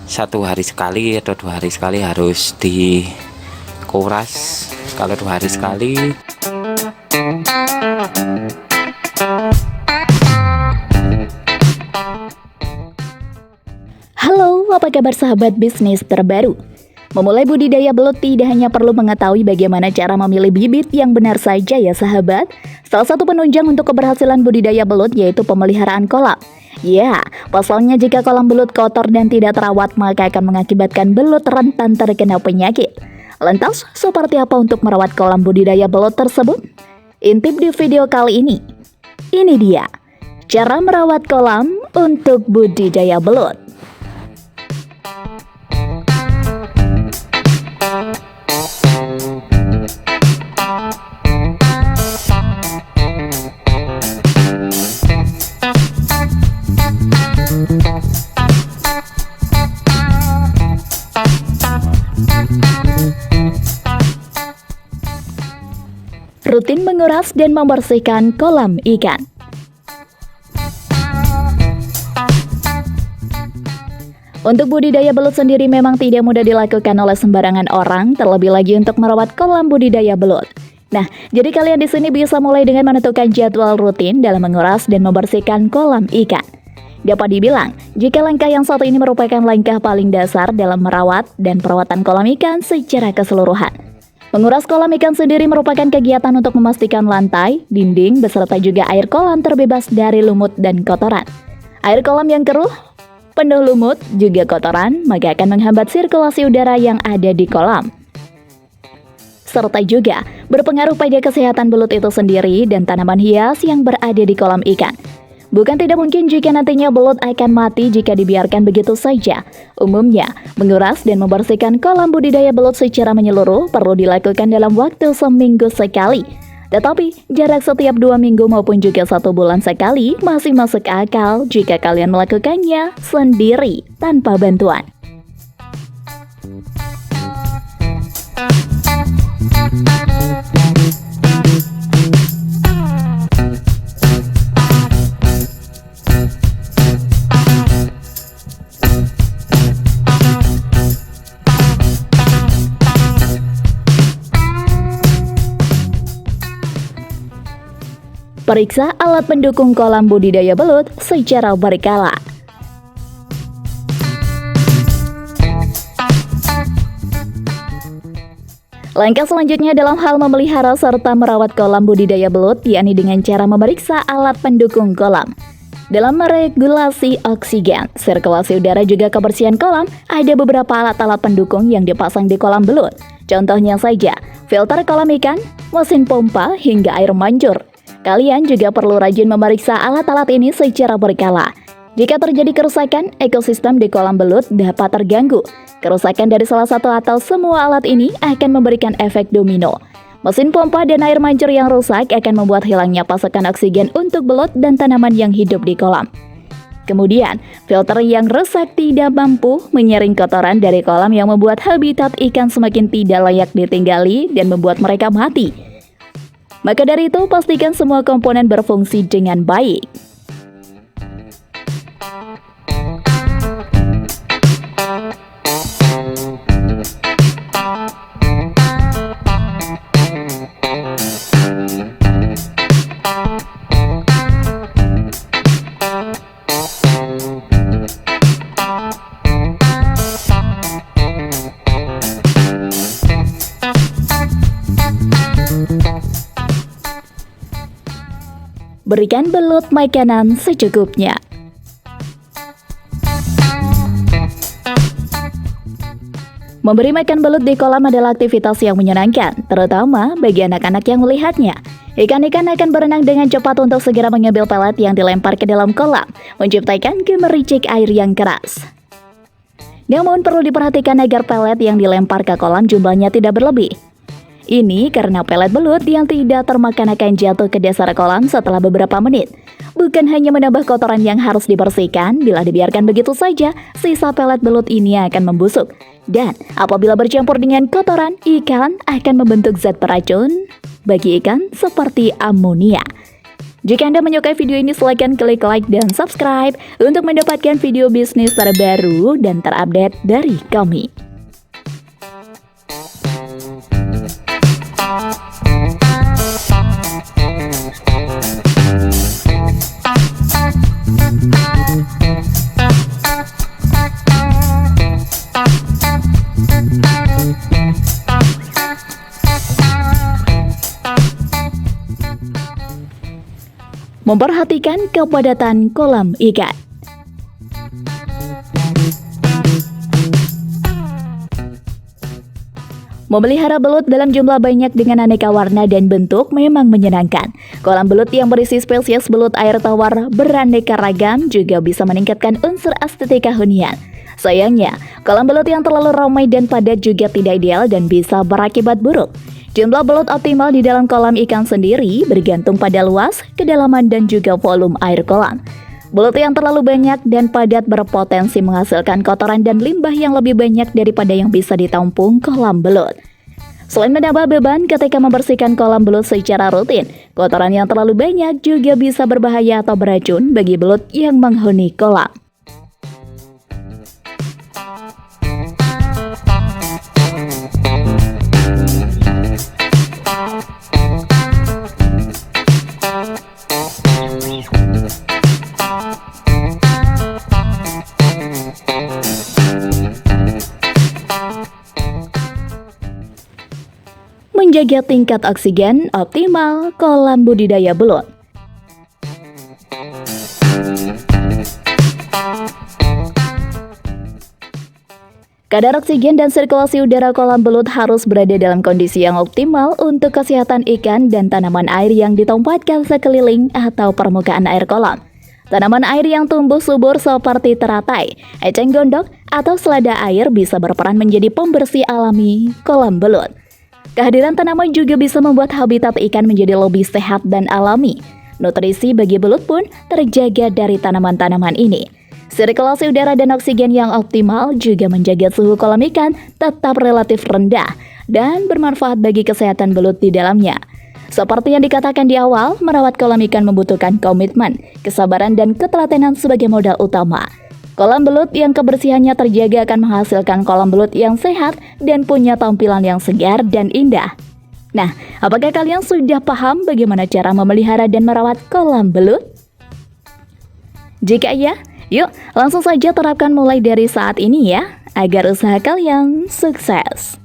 1 hari sekali atau 2 hari sekali harus dikuras. Kalau 2 hari sekali. Halo, apa kabar sahabat bisnis terbaru? Memulai budidaya belut tidak hanya perlu mengetahui bagaimana cara memilih bibit yang benar saja ya sahabat. Salah satu penunjang untuk keberhasilan budidaya belut yaitu pemeliharaan kolam. Ya, pasalnya jika kolam belut kotor dan tidak terawat maka akan mengakibatkan belut rentan terkena penyakit. Lantas, seperti apa untuk merawat kolam budidaya belut tersebut? Intip di video kali ini. Ini dia, cara merawat kolam untuk budidaya belut. Rutin menguras dan membersihkan kolam ikan. Untuk budidaya belut sendiri memang tidak mudah dilakukan oleh sembarangan orang, terlebih lagi untuk merawat kolam budidaya belut. Nah, jadi kalian di sini bisa mulai dengan menentukan jadwal rutin dalam menguras dan membersihkan kolam ikan. Dapat dibilang, jika langkah yang satu ini merupakan langkah paling dasar dalam merawat dan perawatan kolam ikan secara keseluruhan. Menguras kolam ikan sendiri merupakan kegiatan untuk memastikan lantai, dinding, beserta juga air kolam terbebas dari lumut dan kotoran. Air kolam yang keruh, penuh lumut, juga kotoran, maka akan menghambat sirkulasi udara yang ada di kolam. Serta juga berpengaruh pada kesehatan belut itu sendiri dan tanaman hias yang berada di kolam ikan. Bukan tidak mungkin jika nantinya belut akan mati jika dibiarkan begitu saja. Umumnya, menguras dan membersihkan kolam budidaya belut secara menyeluruh perlu dilakukan dalam waktu seminggu sekali. Tetapi, jarak setiap 2 minggu maupun juga 1 bulan sekali masih masuk akal jika kalian melakukannya sendiri tanpa bantuan. Periksa alat pendukung kolam budidaya belut secara berkala. Langkah selanjutnya dalam hal memelihara serta merawat kolam budidaya belut, yakni dengan cara memeriksa alat pendukung kolam. Dalam meregulasi oksigen, sirkulasi udara juga kebersihan kolam, ada beberapa alat-alat pendukung yang dipasang di kolam belut. Contohnya saja, filter kolam ikan, mesin pompa, hingga air mancur. Kalian juga perlu rajin memeriksa alat-alat ini secara berkala. Jika terjadi kerusakan, ekosistem di kolam belut dapat terganggu. Kerusakan dari salah satu atau semua alat ini akan memberikan efek domino. Mesin pompa dan air mancur yang rusak akan membuat hilangnya pasokan oksigen untuk belut dan tanaman yang hidup di kolam. Kemudian, filter yang rusak tidak mampu menyaring kotoran dari kolam yang membuat habitat ikan semakin tidak layak ditinggali dan membuat mereka mati. Maka dari itu, pastikan semua komponen berfungsi dengan baik. Berikan belut makanan secukupnya. Memberi makan belut di kolam adalah aktivitas yang menyenangkan, terutama bagi anak-anak yang melihatnya. Ikan-ikan akan berenang dengan cepat untuk segera mengambil pelet yang dilempar ke dalam kolam, menciptakan gemericik air yang keras. Namun perlu diperhatikan agar pelet yang dilempar ke kolam jumlahnya tidak berlebih. Ini karena pelet belut yang tidak termakan akan jatuh ke dasar kolam setelah beberapa menit. Bukan hanya menambah kotoran yang harus dibersihkan, bila dibiarkan begitu saja, sisa pelet belut ini akan membusuk. Dan apabila bercampur dengan kotoran, ikan akan membentuk zat beracun bagi ikan seperti amonia. Jika Anda menyukai video ini, silakan klik like dan subscribe untuk mendapatkan video bisnis terbaru dan terupdate dari kami. Memperhatikan kepadatan kolam ikan. Memelihara belut dalam jumlah banyak dengan aneka warna dan bentuk memang menyenangkan. Kolam belut yang berisi spesies belut air tawar beraneka ragam juga bisa meningkatkan unsur estetika hunian. Sayangnya, kolam belut yang terlalu ramai dan padat juga tidak ideal dan bisa berakibat buruk. Jumlah belut optimal di dalam kolam ikan sendiri bergantung pada luas, kedalaman, dan juga volume air kolam. Belut yang terlalu banyak dan padat berpotensi menghasilkan kotoran dan limbah yang lebih banyak daripada yang bisa ditampung kolam belut. Selain menambah beban ketika membersihkan kolam belut secara rutin, kotoran yang terlalu banyak juga bisa berbahaya atau beracun bagi belut yang menghuni kolam. Menjaga tingkat oksigen optimal kolam budidaya belut. Kadar oksigen dan sirkulasi udara kolam belut harus berada dalam kondisi yang optimal untuk kesehatan ikan dan tanaman air yang ditempatkan sekeliling atau permukaan air kolam. Tanaman air yang tumbuh subur seperti teratai, eceng gondok, atau selada air bisa berperan menjadi pembersih alami kolam belut. Kehadiran tanaman juga bisa membuat habitat ikan menjadi lebih sehat dan alami. Nutrisi bagi belut pun terjaga dari tanaman-tanaman ini. Sirkulasi udara dan oksigen yang optimal juga menjaga suhu kolam ikan tetap relatif rendah dan bermanfaat bagi kesehatan belut di dalamnya. Seperti yang dikatakan di awal, merawat kolam ikan membutuhkan komitmen, kesabaran, dan ketelatenan sebagai modal utama. Kolam belut yang kebersihannya terjaga akan menghasilkan kolam belut yang sehat dan punya tampilan yang segar dan indah. Nah, apakah kalian sudah paham bagaimana cara memelihara dan merawat kolam belut? Jika iya, yuk langsung saja terapkan mulai dari saat ini ya, agar usaha kalian sukses.